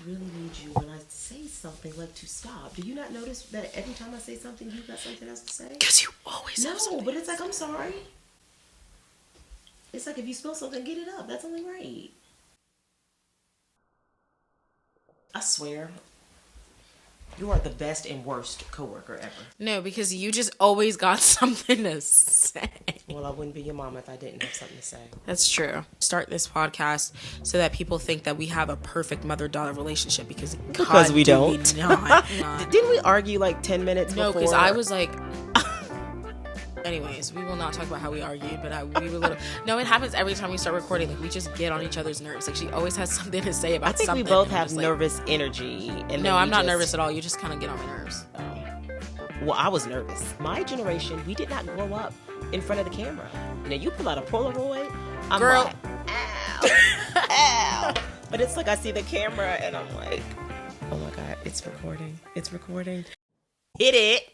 really need you when I say something like to stop. Do you not notice that every time I say something, you got something else to say? Because you always have No, something. but it's like, I'm sorry. It's like if you spill something, get it up. That's only right. I swear, you are the best and worst coworker ever. No, because you just always got something to say. Well, I wouldn't be your mom if I didn't have something to say. That's true. Start this podcast so that people think that we have a perfect mother-daughter relationship because we do don't. We not. Didn't we argue like 10 minutes No, before? because I was like... Anyways, we will not talk about how we argued, but we were little... No, it happens every time we start recording. Like, we just get on each other's nerves. Like, she always has something to say about something. I think we both have nervous energy. And no, I'm not nervous at all. You just kind of get on my nerves. Well, I was nervous. My generation, we did not grow up in front of the camera. Now, you pull out a Polaroid, I'm Girl. like, ow, ow. But it's like I see the camera and I'm like, oh my God, it's recording. It's recording. Hit it.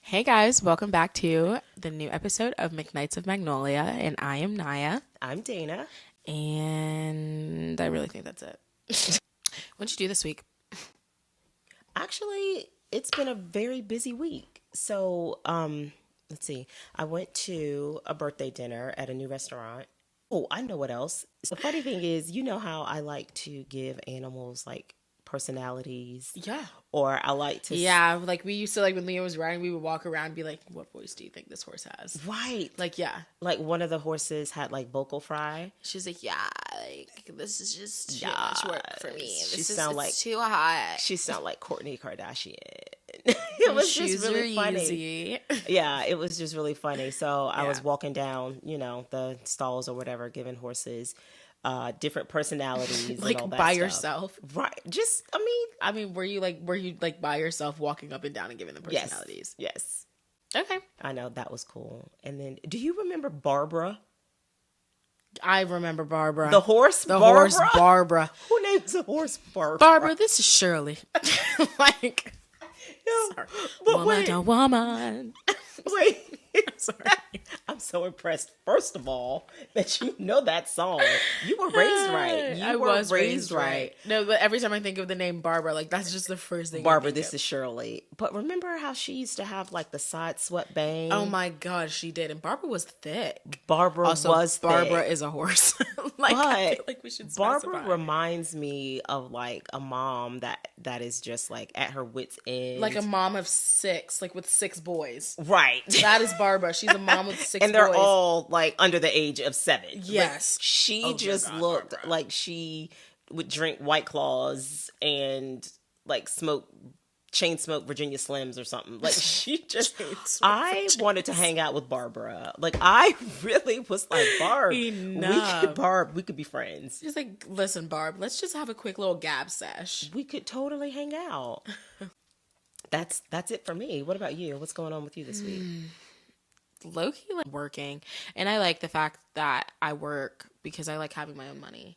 Hey guys, welcome back to the new episode of McNights of Magnolia, and I am Naya. I'm Dana. And I really think that's it. What'd you do this week? Actually, it's been a very busy week. So, let's see. I went to a birthday dinner at a new restaurant. Oh, I know what else. The funny thing is, you know how I like to give animals like personalities. Yeah. Or I like to... Yeah, like we used to, like when Leo was riding, we would walk around and be like, what voice do you think this horse has? Right. Like, yeah. Like one of the horses had like vocal fry. She's like, yeah, like this is just too much work for me. This is like too hot. She sound like Kourtney Kardashian. It was just really funny. Easy. Yeah, it was just really funny. So I was walking down, you know, the stalls or whatever, giving horses different personalities, like and all that by stuff. yourself, right? Just, I mean, were you like by yourself walking up and down and giving them personalities? Yes. Okay. I know, that was cool. And then, do you remember Barbara? I remember Barbara. The horse Barbara. Who names a horse Barbara? Barbara, this is Shirley. Like, no, sorry. But woman wait. to woman. Wait. Sorry. I'm so impressed, first of all, that you know that song. You were raised right. I was raised right. No, but every time I think of the name Barbara, like that's just the first thing. Barbara, this is Shirley. But remember how she used to have like the side swept bang? Oh my God, she did. And Barbara was thick. Barbara was thick. Barbara is a horse. Like, I feel like we should specify. Barbara reminds me of like a mom that is just like at her wit's end. Like a mom of six, like with 6 boys. Right. That is Barbara. She's a mom with 6 boys. And they're all like under the age of 7. Yes. Like, she just looked Barbara. Like she would drink White Claws and like chain smoke Virginia Slims or something. Like she just, I wanted to hang out with Barbara. Like I really was like, Barb, we could be friends. She's like, listen, Barb, let's just have a quick little gab sesh. We could totally hang out. That's it for me. What about you? What's going on with you this week? Low-key like working, and I like the fact that I work because I like having my own money.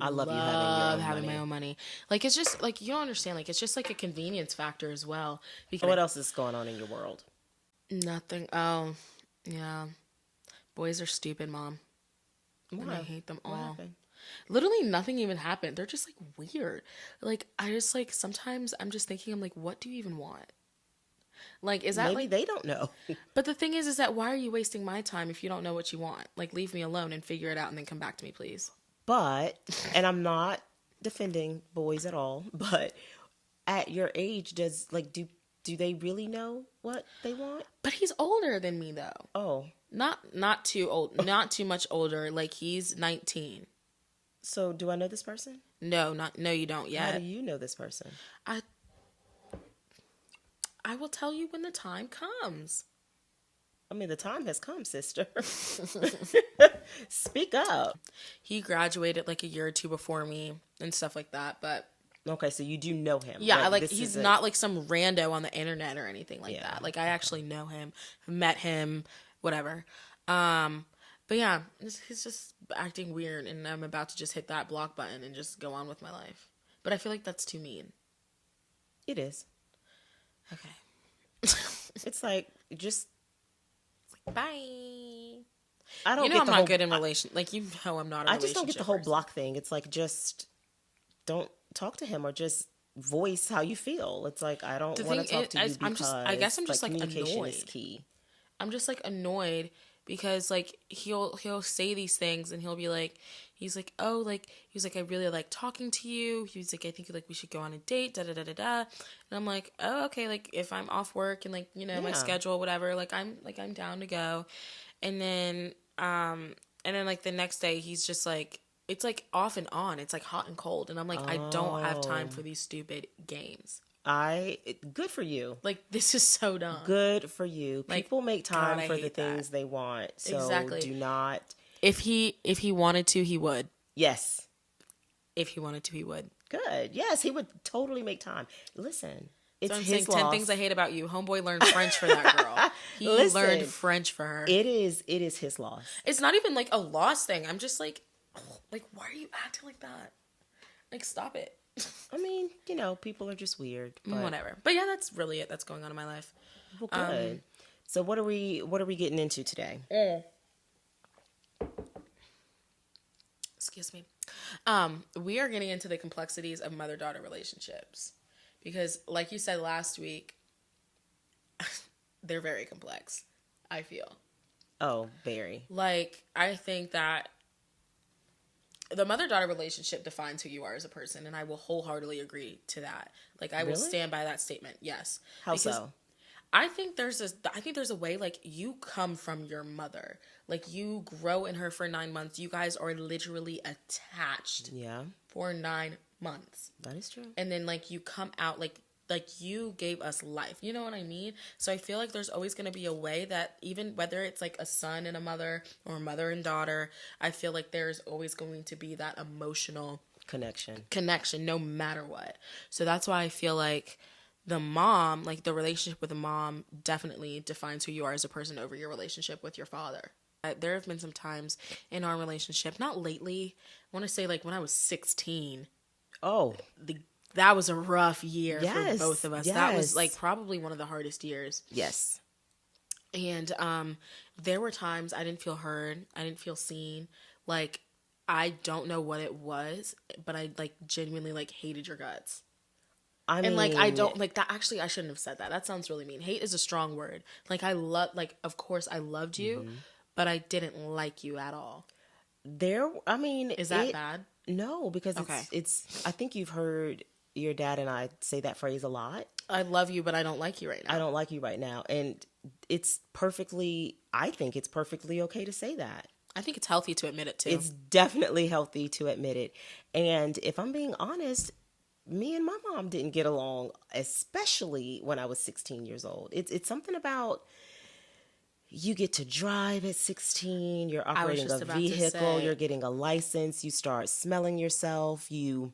I love you having my own money. Like it's just like you don't understand. Like it's just like a convenience factor as well. Because what else is going on in your world? Nothing. Oh, yeah. Boys are stupid, Mom. Why? And I hate them all. What happened? Literally nothing even happened. They're just like weird. Like I just like sometimes I'm just thinking I'm like, what do you even want? Like, is that maybe like... they don't know. But the thing is that why are you wasting my time if you don't know what you want? Like, leave me alone and figure it out and then come back to me, please. But, and I'm not defending boys at all, but at your age, do they really know what they want? But he's older than me, though. Oh. Not too old. Not too much older. Like, he's 19. So, do I know this person? No, you don't yet. How do you know this person? I will tell you when the time comes. I mean, the time has come, sister. Speak up. He graduated like a year or 2 before me and stuff like that, but... Okay, so you do know him. Yeah, like he's not like some rando on the internet or anything like that. Like, I actually know him, met him, whatever. But yeah, he's just acting weird, and I'm about to just hit that block button and just go on with my life. But I feel like that's too mean. It is. Okay. It's like, just... Bye. I don't I'm not good in relation. Like, I'm not. I just don't get the whole block thing. It's like, just don't talk to him or just voice how you feel. It's like, I don't want to talk to you because I guess I'm just like communication annoyed. is key. I'm just like annoyed because like he'll say these things and he'll be like, he's like, oh, like, he was like, I really like talking to you. He was like, I think like we should go on a date, da da da da da. And I'm like, oh, okay, like if I'm off work and like, you know, my schedule, whatever, like I'm down to go. And then like the next day he's just like, it's like off and on. It's like hot and cold. And I'm like, I don't have time for these stupid games. Good for you. Like, this is so dumb. Good for you. Like, people make time God, for the things they want. So exactly. do not. If he wanted to, he would. Yes. If he wanted to, he would. Good. Yes, he would totally make time. Listen, it's so I'm his saying loss. 10 things I hate about you. Homeboy learned French for that girl. He learned French for her. It is his loss. It's not even like a loss thing. I'm just like, why are you acting like that? Like, stop it. I mean, you know, people are just weird. But... Whatever. But yeah, that's really it that's going on in my life. Well, good. So what are we getting into today? Excuse me. We are getting into the complexities of mother-daughter relationships. Because like you said last week, they're very complex, I feel. Oh, very. Like, I think that the mother-daughter relationship defines who you are as a person, and I will wholeheartedly agree to that. Like, I will stand by that statement. Yes. How so? I think there's a way, like, you come from your mother. Like, you grow in her for 9 months. You guys are literally attached. Yeah. For 9 months. That is true. And then, like, you come out, like you gave us life. You know what I mean? So I feel like there's always going to be a way that even whether it's like a son and a mother or a mother and daughter, I feel like there's always going to be that emotional connection no matter what. So that's why I feel like the mom, like the relationship with the mom definitely defines who you are as a person over your relationship with your father. There have been some times in our relationship, not lately, I want to say like when I was 16. Oh, that was a rough year for both of us. Yes. That was like probably one of the hardest years. Yes. And there were times I didn't feel heard. I didn't feel seen. Like, I don't know what it was, but I like genuinely like hated your guts. I mean, like, I don't like that. Actually, I shouldn't have said that. That sounds really mean. Hate is a strong word. Like, of course I loved you, but I didn't like you at all. Is that bad? No, because it's I think you've heard your dad and I say that phrase a lot. I love you, but I don't like you right now. I don't like you right now. And I think it's perfectly okay to say that. I think it's healthy to admit it too. It's definitely healthy to admit it. And if I'm being honest, me and my mom didn't get along, especially when I was 16 years old. It's something about you get to drive at 16, you're operating a vehicle, you're getting a license, you start smelling yourself, you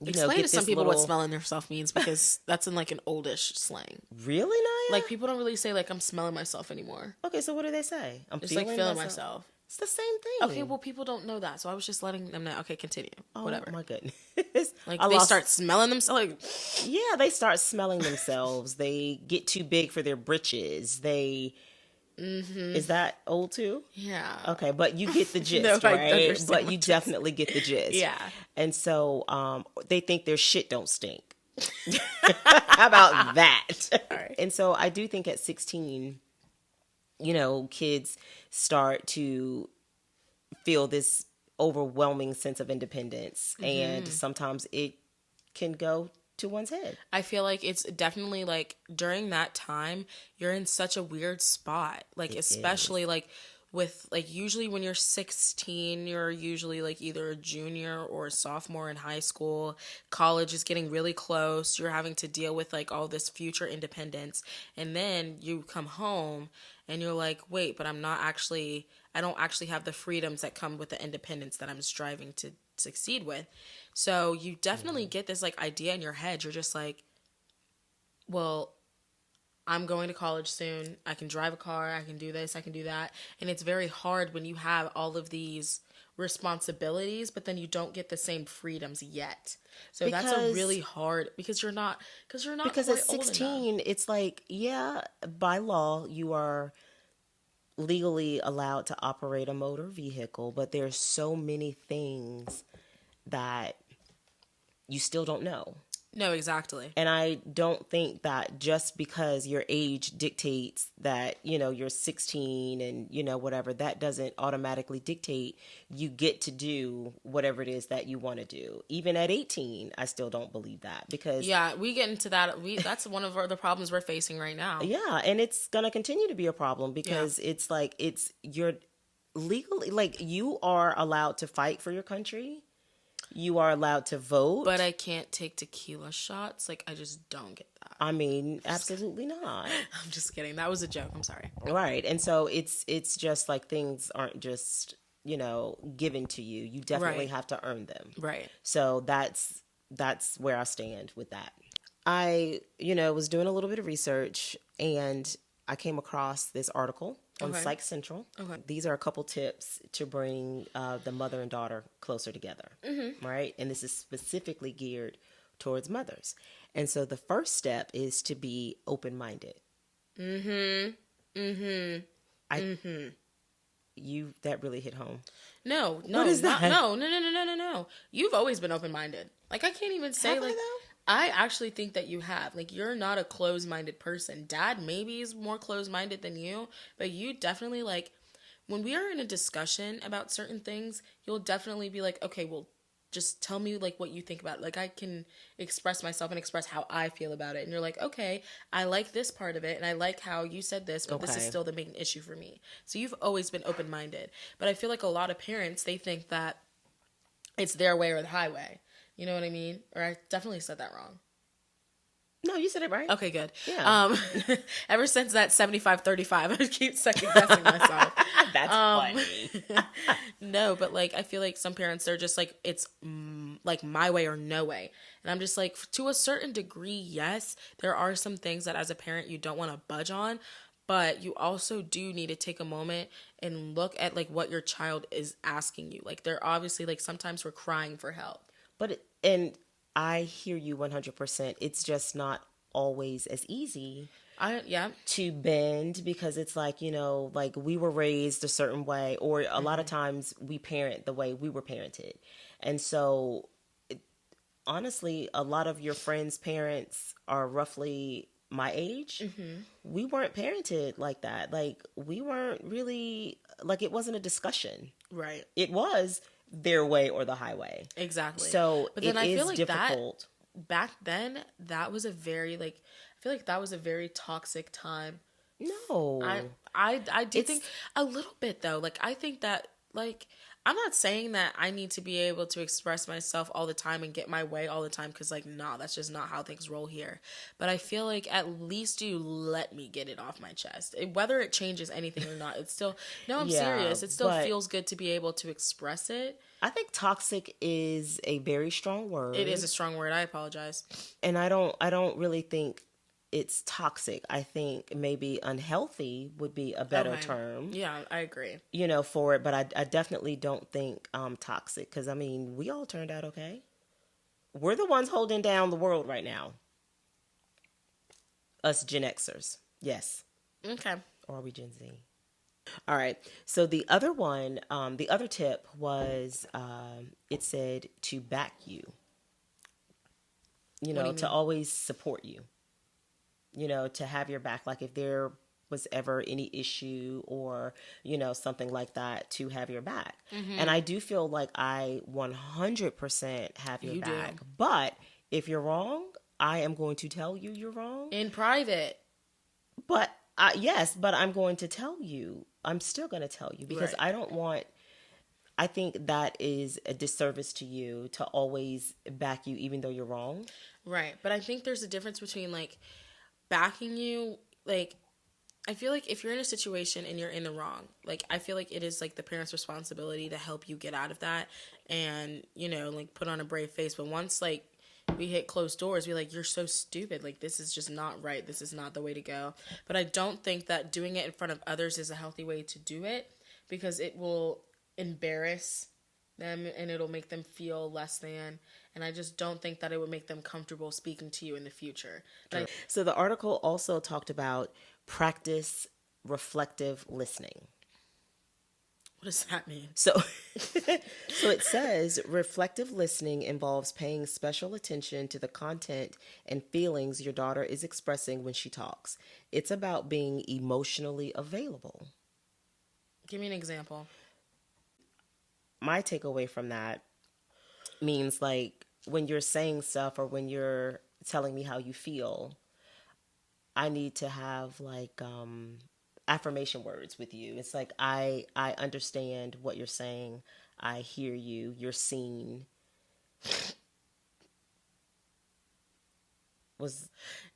explain to some people what smelling yourself means, because that's in like an oldish slang. Really, Naya? Like, people don't really say like I'm smelling myself anymore. Okay, so what do they say? I'm just like feeling myself. It's the same thing. Okay, well, people don't know that, so I was just letting them know. Okay, continue. Whatever. Oh my goodness. Like, they start smelling themselves. Like, yeah, they start smelling themselves. They get too big for their britches. Is that old too? Yeah. Okay, but you get the gist, right? But you definitely get the gist. Yeah. And so they think their shit don't stink. How about that? All right. And so I do think at 16, kids start to feel this overwhelming sense of independence. And sometimes it can go to one's head. I feel like it's definitely like during that time, you're in such a weird spot. Like, especially like with like, usually when you're 16, you're usually like either a junior or a sophomore in high school. College is getting really close. You're having to deal with like all this future independence. And then you come home and you're like, wait, but I don't actually have the freedoms that come with the independence that I'm striving to succeed with. So you definitely get this like idea in your head. You're just like, well, I'm going to college soon. I can drive a car. I can do this. I can do that. And it's very hard when you have all of these responsibilities, but then you don't get the same freedoms yet. So that's a really hard, because at 16, it's like, yeah, by law, you are legally allowed to operate a motor vehicle, but there's so many things that you still don't know. No, exactly. And I don't think that just because your age dictates that, you're 16 and, whatever, that doesn't automatically dictate you get to do whatever it is that you want to do. Even at 18, I still don't believe that because... Yeah, we get into that. That's one of the problems we're facing right now. Yeah, and it's going to continue to be a problem because it's like you're legally, like you are allowed to fight for your country. You are allowed to vote. But I can't take tequila shots. Like, I just don't get that. I mean, absolutely not. I'm just kidding. That was a joke. I'm sorry. Right. And so it's just like things aren't just, given to you. You definitely have to earn them. Right. So that's where I stand with that. I, was doing a little bit of research and I came across this article on Psych Central. Okay. These are a couple tips to bring the mother and daughter closer together, right? And this is specifically geared towards mothers. And so the first step is to be open-minded. That really hit home. No. What is that? No. You've always been open-minded. Like, I can't even say, like... I actually think that you have. Like, you're not a closed-minded person. Dad maybe is more closed-minded than you, but you definitely, like, when we are in a discussion about certain things, you'll definitely be like, okay, well, just tell me, like, what you think about it. Like, I can express myself and express how I feel about it. And you're like, okay, I like this part of it, and I like how you said this, but this is still the main issue for me. So you've always been open-minded. But I feel like a lot of parents, they think that it's their way or the highway. You know what I mean? Or I definitely said that wrong. No, you said it right. Okay, good. Yeah. Ever since that 75-35, I keep second guessing myself. That's funny. No, but like I feel like some parents, they're just like, it's like my way or no way. And I'm just like, to a certain degree, yes, there are some things that as a parent you don't want to budge on. But you also do need to take a moment and look at like what your child is asking you. Like they're obviously like sometimes we're crying for help. And I hear you 100%. It's just not always as easy to bend because it's like, like we were raised a certain way or a lot of times we parent the way we were parented. And so honestly, a lot of your friends' parents are roughly my age. We weren't parented like that. Like we weren't really, like it wasn't a discussion. Right. It was their way or the highway. Exactly. So but then I feel like difficult. That back then that was a very I feel like that was a very toxic time. No. I do think a little bit though. Like I think that like I'm not saying that I need to be able to express myself all the time and get my way all the time because, like, nah, that's just not how things roll here. But I feel like at least you let me get it off my chest. Whether it changes anything or not, it's still... No, I'm serious. It still feels good to be able to express it. I think toxic is a very strong word. It is a strong word. I apologize. And I don't really think it's toxic. I think maybe unhealthy would be a better term. Yeah, I agree. For it. But I definitely don't think toxic. Because, I mean, we all turned out okay. We're the ones holding down the world right now. Us Gen Xers. Yes. Okay. Or are we Gen Z? All right. So the other one, the other tip was, it said to back you. To always support you. To have your back, like if there was ever any issue or, something like that, to have your back. Mm-hmm. And I do feel like I 100% have your back. Do. But if you're wrong, I am going to tell you you're wrong. In private. But, yes, but I'm going to tell you. I'm still going to tell you because right. I think that is a disservice to you to always back you even though you're wrong. Right. But I think there's a difference between like, backing you, like, I feel like if you're in a situation and you're in the wrong, like, I feel like it is, like, the parent's responsibility to help you get out of that and, like, put on a brave face. But once, like, we hit closed doors, we're like, you're so stupid. Like, this is just not right. This is not the way to go. But I don't think that doing it in front of others is a healthy way to do it because it will embarrass them and it'll make them feel less than. And I just don't think that it would make them comfortable speaking to you in the future. So the article also talked about practice reflective listening. What does that mean? So, so it says reflective listening involves paying special attention to the content and feelings your daughter is expressing when she talks. It's about being emotionally available. Give me an example. My takeaway from that means like when you're saying stuff or when you're telling me how you feel, I need to have like affirmation words with you. It's like I understand what you're saying. I hear you. You're seen.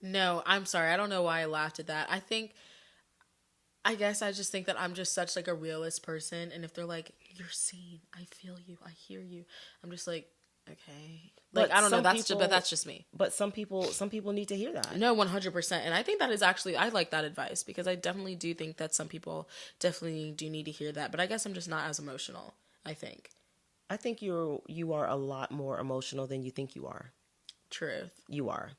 No, I'm sorry. I don't know why I laughed at that. I guess I just think that I'm just such like a realist person, and if they're like, "You're seen, I feel you, I hear you," I'm just like, okay. Like, But I don't know. some But people- that's just me. But some people need to hear that. No, 100%. And I think that is actually, I like that advice because I definitely do think that some people definitely do need to hear that. But I guess I'm just not as emotional, I think. I think you are a lot more emotional than you think you are. Truth. You are.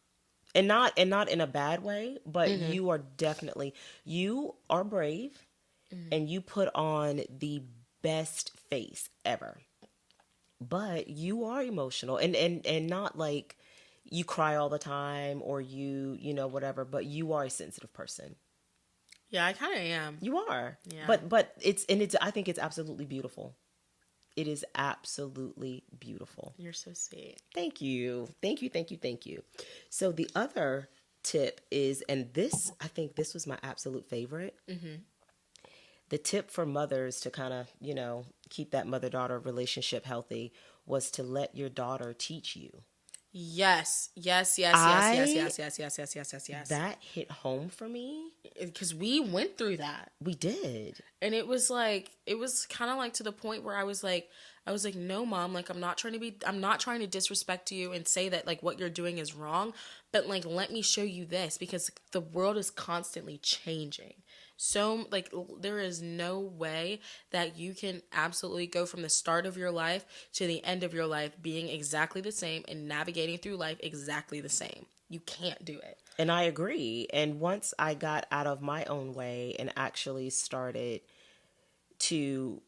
And not in a bad way, but you are definitely, you are brave and you put on the best face ever. But you are emotional and not like you cry all the time or you know, whatever, but you are a sensitive person. Yeah, I kind of am. You are. Yeah. But I think it's absolutely beautiful. It is absolutely beautiful. You're so sweet. Thank you. Thank you. Thank you. Thank you. So the other tip is, and this, I think this was my absolute favorite. The tip for mothers to kind of, you know, keep that mother-daughter relationship healthy was to let your daughter teach you. Yes. Yes. That hit home for me. Because we went through that. We did. And it was kind of like to the point where I was like, no, Mom, like, I'm not trying to disrespect you and say that like what you're doing is wrong, but like, let me show you this because the world is constantly changing. So like, there is no way that you can absolutely go from the start of your life to the end of your life being exactly the same and navigating through life exactly the same. You can't do it. And I agree. And once I got out of my own way and actually started to,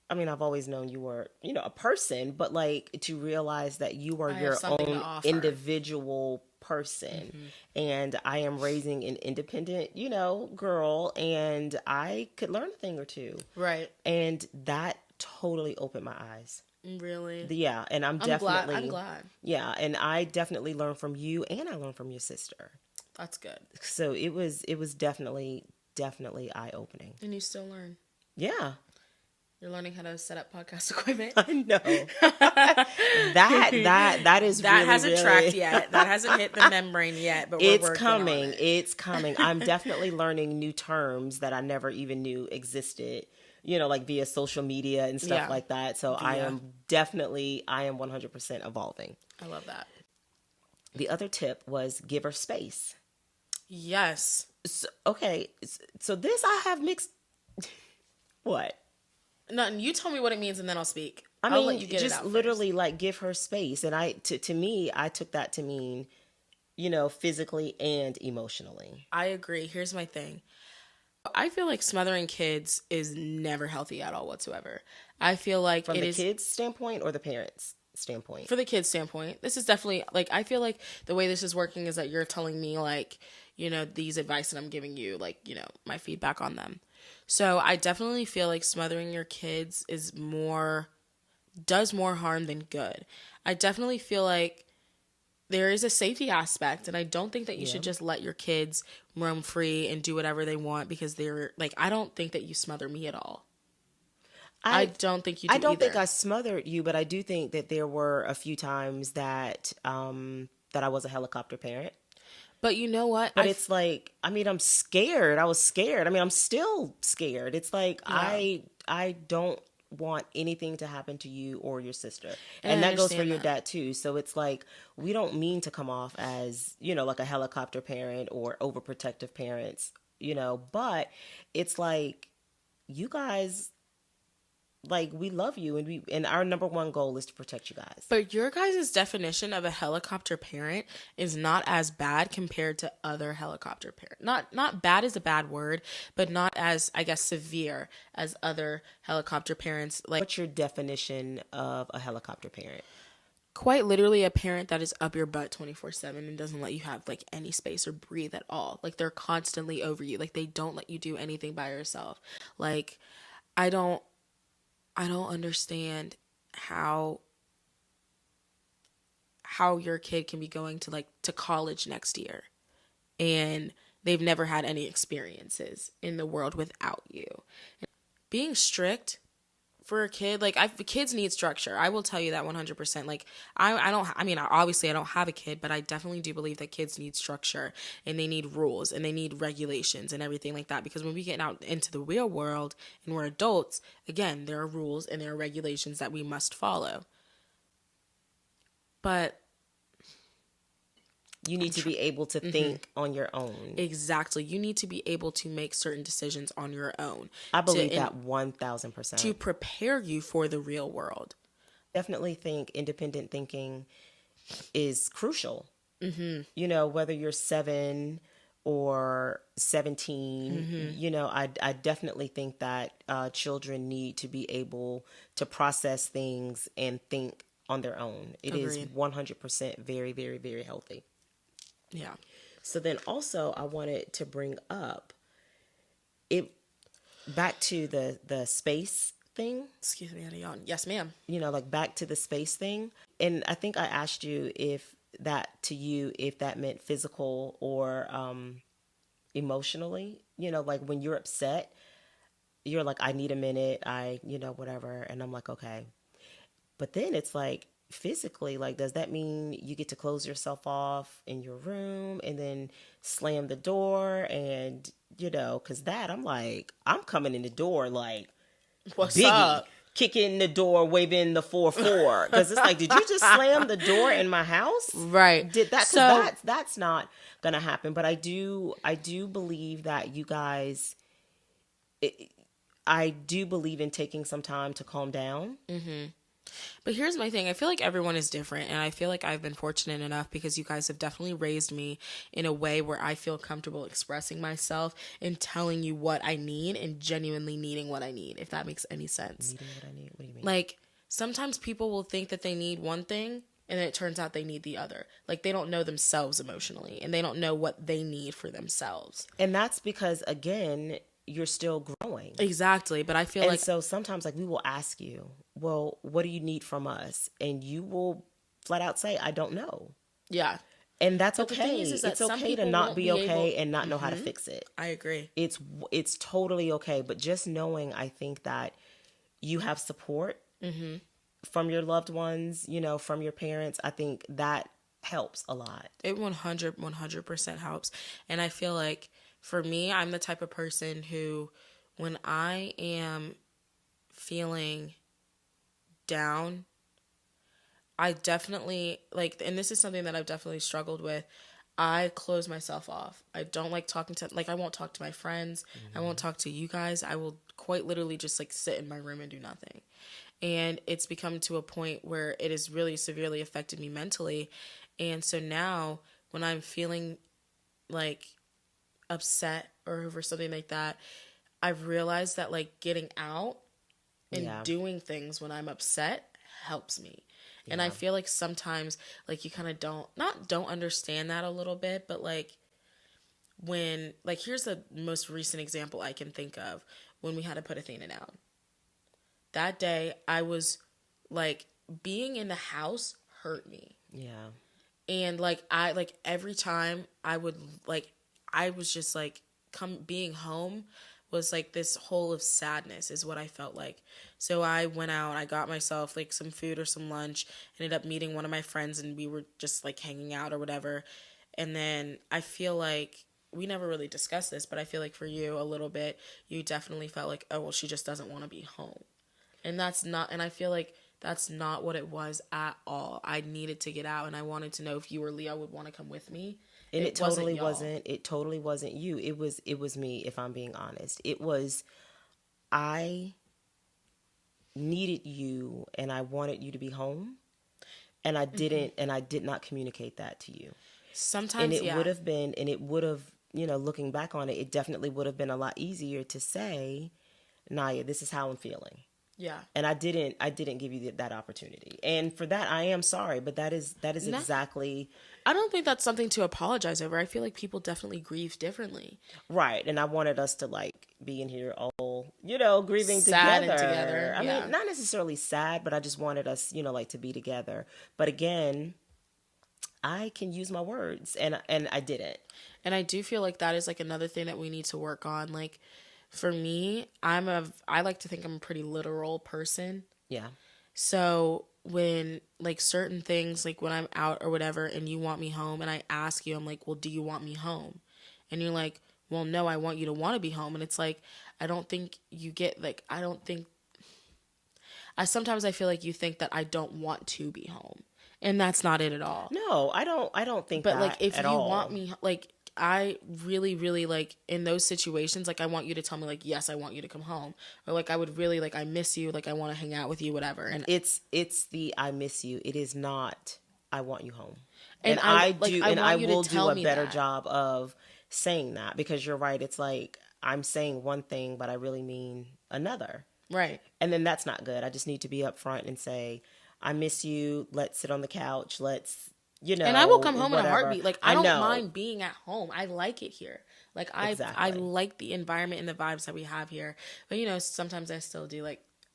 I mean, I've always known you were, you know, a person, but like to realize that you are your own individual person. And I am raising an independent, you know, girl, and I could learn a thing or two. Right. And that totally opened my eyes. Really? Yeah. And I'm glad. Yeah. And I definitely learned from you and I learned from your sister. That's good. So it was definitely eye-opening. And you still learn. Yeah. You're learning how to set up podcast equipment. I know. that is that really, hasn't really... tracked yet. That hasn't hit the membrane yet, but we're working on it. It's coming. I'm definitely learning new terms that I never even knew existed, you know, like via social media and stuff like that. So I am 100% evolving. I love that. The other tip was give her space. Yes. So, okay. So this I have mixed... What? Nothing. You tell me what it means and then I'll speak. I'll let you get just it out literally first. like give her space. And to me, I took that to mean, you know, physically and emotionally. I agree. Here's my thing. I feel like smothering kids is never healthy at all whatsoever. I feel like from the kids' standpoint or the parents' standpoint. For the kids' standpoint, this is definitely like, I feel like the way this is working is that you're telling me like, you know, these advice that I'm giving you, like, you know, my feedback on them. So I definitely feel like smothering your kids does more harm than good. I definitely feel like there is a safety aspect, and I don't think that you should just let your kids roam free and do whatever they want because they're like, I don't think that you smother me at all. I don't think you do I don't either. think I smothered you, but I do think that there were a few times that that I was a helicopter parent. But you know what? But it's like, I mean, I'm scared. I was scared. I mean, I'm still scared. It's like, I don't want anything to happen to you or your sister. And that goes for your dad too. So it's like, we don't mean to come off as, you know, like a helicopter parent or overprotective parents, you know, but it's like, you guys like, we love you, and our number one goal is to protect you guys. But your guys' definition of a helicopter parent is not as bad compared to other helicopter parents. Not bad is a bad word, but not as, I guess, severe as other helicopter parents. Like, what's your definition of a helicopter parent? Quite literally a parent that is up your butt 24/7 and doesn't let you have like any space or breathe at all. Like, they're constantly over you. Like, they don't let you do anything by yourself. Like, I don't understand how your kid can be going to college next year and they've never had any experiences in the world without you. Being strict for a kid, like, kids need structure. I will tell you that 100%. Like, obviously I don't have a kid, but I definitely do believe that kids need structure and they need rules and they need regulations and everything like that. Because when we get out into the real world and we're adults, again, there are rules and there are regulations that we must follow. But you need to be able to think on your own. Exactly. You need to be able to make certain decisions on your own. I believe that 1,000%. To prepare you for the real world. Definitely think independent thinking is crucial. Mm-hmm. You know, whether you're 7 or 17, you know, I definitely think that children need to be able to process things and think on their own. It is 100% very, very, very healthy. Yeah. So then also I wanted to bring up it back to the space thing. Excuse me, I had a yawn. Yes, ma'am. You know, like back to the space thing. And I think I asked you if that meant physical or emotionally. You know, like when you're upset, you're like, I need a minute, whatever. And I'm like, okay. But then it's like, physically, like, does that mean you get to close yourself off in your room and then slam the door? And, you know, because that, I'm like, I'm coming in the door like, what's Biggie, up? kicking the door, waving the 4-4. Because it's like, did you just slam the door in my house? Right. Did that? So that's not gonna happen. But I do believe that you guys, I do believe in taking some time to calm down. Mm-hmm. But here's my thing. I feel like everyone is different, and I feel like I've been fortunate enough because you guys have definitely raised me in a way where I feel comfortable expressing myself and telling you what I need and genuinely needing what I need, if that makes any sense. Needing what I need? What do you mean? Like, sometimes people will think that they need one thing, and then it turns out they need the other. Like, they don't know themselves emotionally, and they don't know what they need for themselves. And that's because, again, you're still growing. Exactly. But I feel so sometimes, like, we will ask you, well, what do you need from us? And you will flat out say, I don't know. Yeah. And that's but okay. It's okay to not be okay and not know how to fix it. I agree. It's totally okay. But just knowing, I think that you have support from your loved ones, you know, from your parents, I think that helps a lot. It 100% helps. And I feel like, for me, I'm the type of person who, when I am feeling down, I definitely, like, and this is something that I've definitely struggled with, I close myself off. I don't like talking to, like, I won't talk to my friends. I won't talk to you guys. I will quite literally just, like, sit in my room and do nothing. And it's become to a point where it has really severely affected me mentally. And so now, when I'm feeling, like, upset or over something like that, I've realized that, like, getting out and doing things when I'm upset helps me. And I feel like sometimes, like, you kind of don't understand that a little bit, but, like, when, like, here's the most recent example I can think of, when we had to put Athena down. That day, I was, like, being in the house hurt me. Yeah. And, like, every time I would, like, I was just, like, being home was, like, this hole of sadness is what I felt like. So I went out, I got myself, like, some food or some lunch, ended up meeting one of my friends, and we were just, like, hanging out or whatever. And then I feel like, we never really discussed this, but I feel like for you, a little bit, you definitely felt like, oh, well, she just doesn't want to be home. And I feel like that's not what it was at all. I needed to get out, and I wanted to know if you or Leah would want to come with me. And it totally wasn't you. It was me, if I'm being honest. It was, I needed you and I wanted you to be home, and I didn't, and I did not communicate that to you. Sometimes, And it would have been, and it would have, looking back on it, it definitely would have been a lot easier to say, Naya, this is how I'm feeling. Yeah. And I didn't give you that opportunity. And for that, I am sorry, but that is exactly. I don't think that's something to apologize over. I feel like people definitely grieve differently. Right. And I wanted us to be in here all, grieving sad together. And together. I mean, not necessarily sad, but I just wanted us, to be together. But again, I can use my words, and I didn't. And I do feel like that is another thing that we need to work on. For me, I like to think I'm a pretty literal person. Yeah. So when certain things, when I'm out or whatever and you want me home and I ask you, I'm like, well, do you want me home? And you're like, well, no, I want you to want to be home. And it's I don't think you get, sometimes I feel like you think that I don't want to be home. And that's not it at all. No, I don't think that. But if you want me, I really, really in those situations, I want you to tell me yes, I want you to come home, or I would really I miss you, I want to hang out with you, whatever. And it's the I miss you. It is not I want you home. And I do, and I will do a better job of saying that, because you're right. It's I'm saying one thing, but I really mean another. Right. And then that's not good. I just need to be upfront and say, I miss you. Let's sit on the couch. Let's. And I will come home in a heartbeat. I don't mind being at home. I like it here. I like the environment and the vibes that we have here. But sometimes I still do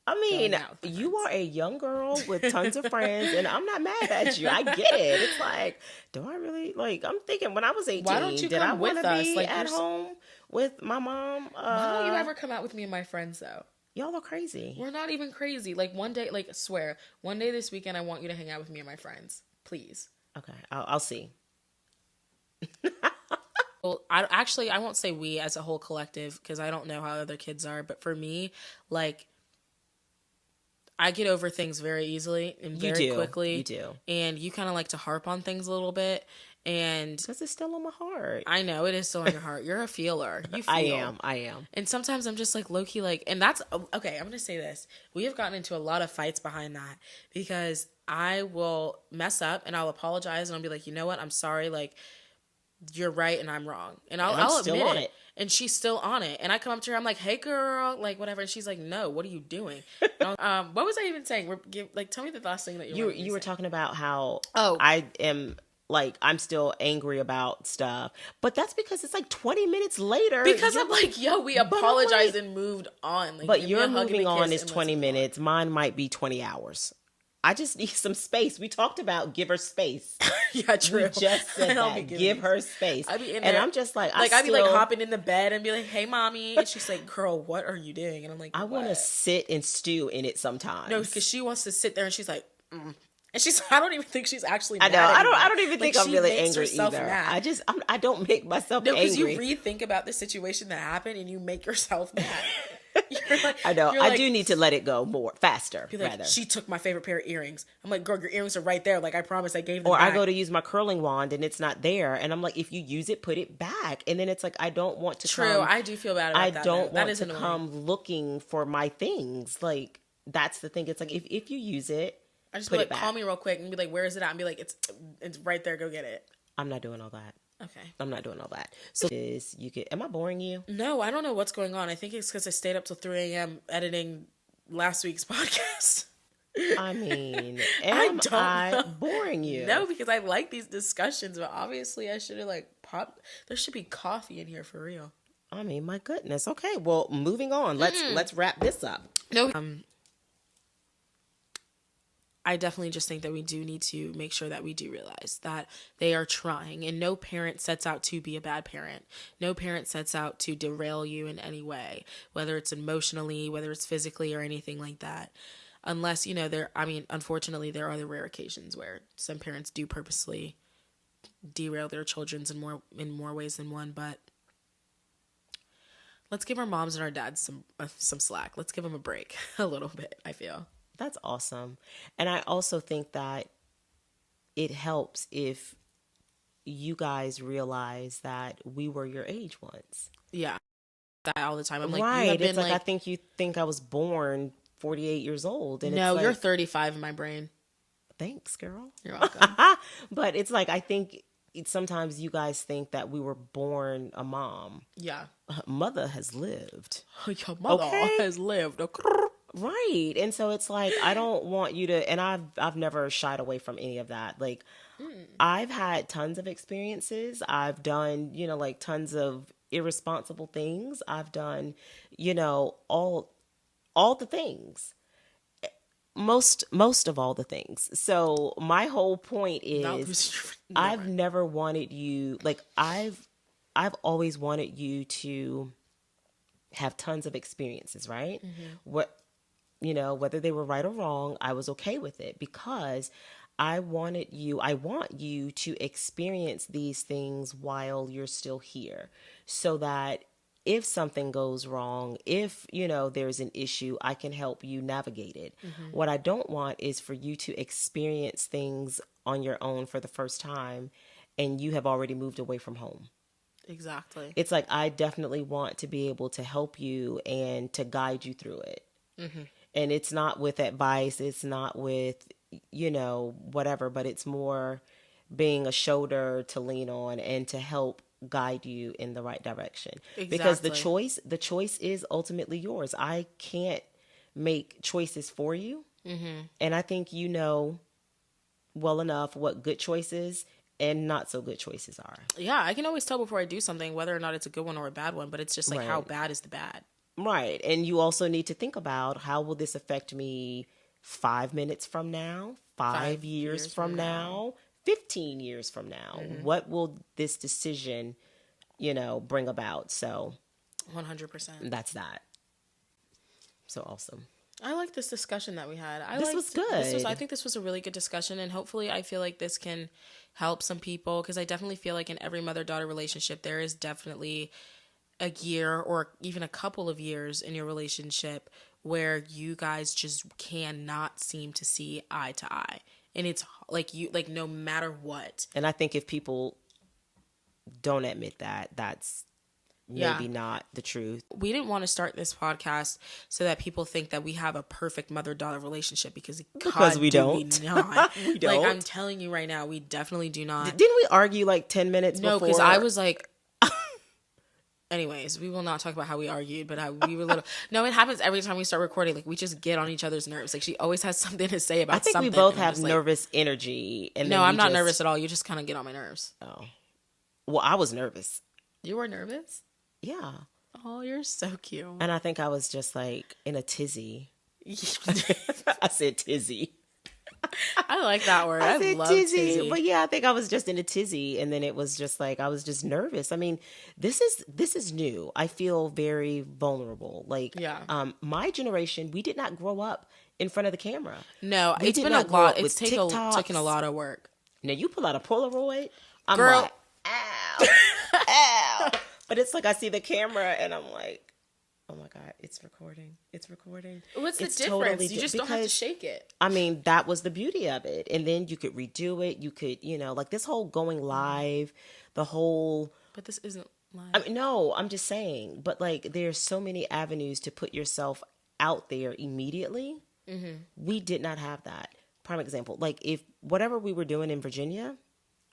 I mean, you are a young girl with tons of friends, and I'm not mad at you. I get it. It's do I really I'm thinking when I was 18, why don't you did come I with want to us? be at home with my mom? Why don't you ever come out with me and my friends though? Y'all are crazy. We're not even crazy. One day, I swear, one day this weekend, I want you to hang out with me and my friends, please. Okay, I'll see. Well, I won't say we as a whole collective, because I don't know how other kids are. But for me, I get over things very easily and very quickly. You do. And you kind of like to harp on things a little bit. And because it's still on my heart. I know it is still on your heart. You're a feeler. You feel. I am. And sometimes I'm just low key and that's okay. I'm gonna say this. We have gotten into a lot of fights behind that, because I will mess up and I'll apologize and I'll be like, you know what? I'm sorry. You're right and I'm wrong. And I'll admit it. And she's still on it. And I come up to her. I'm like, hey girl, whatever. And she's like, no, what are you doing? What was I even saying? Tell me the last thing that you were talking about how I am. I'm still angry about stuff. But that's because it's 20 minutes later. Because I'm yo, we apologized and moved on. But your moving on is 20 minutes. Mine might be 20 hours. I just need some space. We talked about give her space. Yeah, true. We just said that. Give her space. I be in and there, I'm just I'd be hopping in the bed and be like, hey, mommy. And she's like, girl, what are you doing? And I'm like, I want to sit and stew in it sometimes. No, because she wants to sit there and she's like, And I don't even think she's actually mad. I know. I don't even think I'm really angry either. Mad. I don't make myself angry. No, because you rethink about the situation that happened and you make yourself mad. I know. I do need to let it go more faster. Rather, she took my favorite pair of earrings. I'm like, girl, your earrings are right there. I promise, I gave them. Or back. I go to use my curling wand and it's not there, and I'm like, if you use it, put it back. And then it's I don't want to. True, I do feel bad about that. I don't want to come looking for my things. That's the thing. It's if you use it, I just be call me real quick and be like, where is it at? And be like, it's right there. Go get it. I'm not doing all that. Okay. I'm not doing all that. So am I boring you? No, I don't know what's going on. I think it's because I stayed up till 3 a.m. editing last week's podcast. I mean, am I boring you? No, because I like these discussions, but obviously I should have popped. There should be coffee in here for real. I mean, my goodness. Okay, well, moving on. Let's wrap this up. No. I definitely just think that we do need to make sure that we do realize that they are trying, and no parent sets out to be a bad parent. No parent sets out to derail you in any way, whether it's emotionally, whether it's physically or anything like that. Unless, unfortunately there are the rare occasions where some parents do purposely derail their children in more ways than one, but let's give our moms and our dads some slack. Let's give them a break a little bit, I feel. That's awesome. And I also think that it helps if you guys realize that we were your age once. Yeah. That all the time. I'm right. It's I think you think I was born 48 years old. And no, it's you're like, 35 in my brain. thanks, girl. You're welcome. But it's like, I think sometimes you guys think that we were born a mom. Yeah. Mother has lived. Your mother has lived. Right. And so it's like, I don't want you to, and I've never shied away from any of that. Like, I've had tons of experiences. I've done, like tons of irresponsible things. I've done, all the things. Most of all the things. So my whole point is I've never wanted you, like I've always wanted you to have tons of experiences, right? Whether they were right or wrong, I was okay with it because I want you to experience these things while you're still here so that if something goes wrong, if, there's an issue, I can help you navigate it. What I don't want is for you to experience things on your own for the first time and you have already moved away from home. Exactly. It's like, I definitely want to be able to help you and to guide you through it. And it's not with advice. It's not with, whatever, but it's more being a shoulder to lean on and to help guide you in the right direction. Exactly. Because the choice is ultimately yours. I can't make choices for you. And I think you know well enough what good choices and not so good choices are. Yeah, I can always tell before I do something whether or not it's a good one or a bad one, but it's just like, how bad is the bad? Right. And you also need to think about, how will this affect me 5 minutes from now, 5 years from now, 15 years from now? What will this decision, bring about? So 100%. That's that. So awesome. I like this discussion that we had. This was good. I think this was a really good discussion, and hopefully I feel like this can help some people, because I definitely feel like in every mother-daughter relationship, there is definitely a year or even a couple of years in your relationship where you guys just cannot seem to see eye to eye. And it's like no matter what. And I think if people don't admit that, that's maybe not the truth. We didn't want to start this podcast so that people think that we have a perfect mother-daughter relationship, because we don't. We not. We don't. Like, I'm telling you right now, we definitely do not. Didn't we argue like 10 minutes before? No, because I was like... Anyways, we will not talk about how we argued, but we were little. No, it happens every time we start recording. Like, we just get on each other's nerves. Like, she always has something to say about something. I think we both have nervous energy. And no, I'm not nervous at all. You just kind of get on my nerves. Oh. Well, I was nervous. You were nervous? Yeah. Oh, you're so cute. And I think I was just like in a tizzy. I said tizzy. I like that word. I love tizzy. But yeah, I think I was just in a tizzy, and then it was just like I was just nervous. I mean, this is new. I feel very vulnerable. Like, my generation, we did not grow up in front of the camera. No, it's been a lot. It's taken a lot of work. Now you pull out a Polaroid, I'm girl, like, ow, ow. But it's like I see the camera, and I'm like, oh my God, it's recording. It's recording. What's the difference? Totally you just don't have to shake it. I mean, that was the beauty of it. And then you could redo it. You could, like this whole going live, the whole... But this isn't live. I mean, no, I'm just saying. But like, there's so many avenues to put yourself out there immediately. We did not have that. Prime example. Like, if whatever we were doing in Virginia,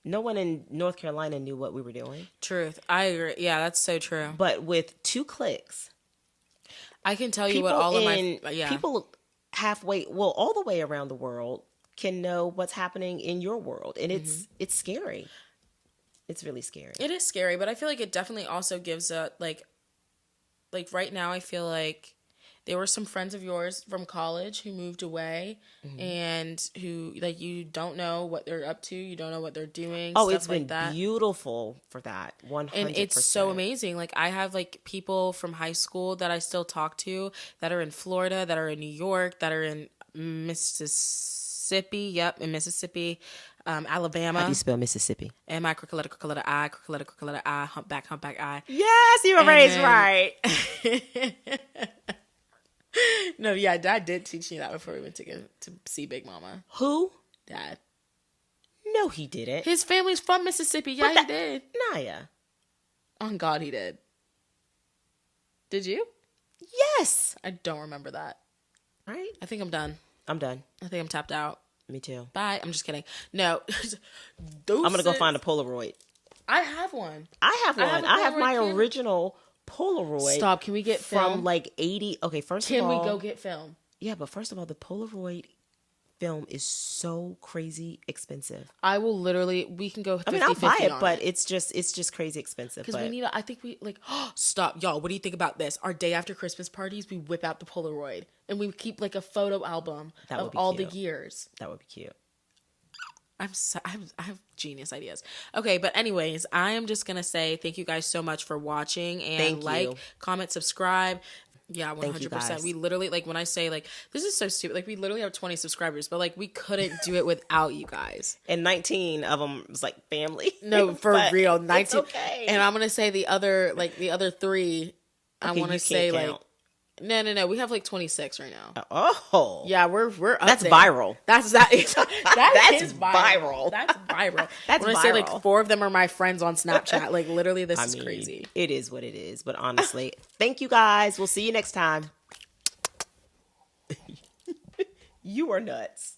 no one in North Carolina knew what we were doing. Truth. I agree. Yeah, that's so true. But with 2 clicks... I can tell you what all of my... Yeah. People halfway, well, all the way around the world can know what's happening in your world. And it's scary. It's really scary. It is scary, but I feel like it definitely also gives a, like right now, I feel like there were some friends of yours from college who moved away and who, like, you don't know what they're up to. You don't know what they're doing. Oh, it's been beautiful for that. 100%. And it's so amazing. Like, I have, like, people from high school that I still talk to that are in Florida, that are in New York, that are in Mississippi. Yep, in Mississippi. Alabama. How do you spell Mississippi? M-I, crooked I, humpback I. Yes, you were raised right. No, yeah, Dad did teach me that before we went to see Big Mama. Who? Dad. No, he didn't. His family's from Mississippi. Yeah, he did. Naya. On God, he did. Did you? Yes. I don't remember that. Right? I think I'm done. I'm done. I think I'm tapped out. Me too. Bye. I'm just kidding. No. I'm gonna go find a Polaroid. I have one. I have one. I have my camera. original Polaroid. Stop. Can we get film? From like 80? Okay, first Can of all, we go get film? Yeah, but first of all, the Polaroid film is so crazy expensive. I will literally. We can go. 50, I mean, I'll buy it, but it. it's just crazy expensive. Because we need. I think we like. Stop, y'all. What do you think about this? Our day after Christmas parties, we whip out the Polaroid and we keep like a photo album of all cute. the years. That would be cute. I have genius ideas. Okay, but anyways, I am just gonna say thank you guys so much for watching and comment, subscribe. Yeah, 100%. We literally, like, when I say, like, this is so stupid. Like, we literally have 20 subscribers, but, like, we couldn't do it without you guys. And 19 of them was, like, family. No, for real. 19. It's okay. And I'm going to say the other 3, I want to say, like, no. We have, like, 26 right now. Oh. Yeah, we're up That's there. Viral. That is viral. That's viral. That's when I say, like, 4 of them are my friends on Snapchat. Like, literally, this is crazy. It is what it is. But honestly, thank you guys. We'll see you next time. You are nuts.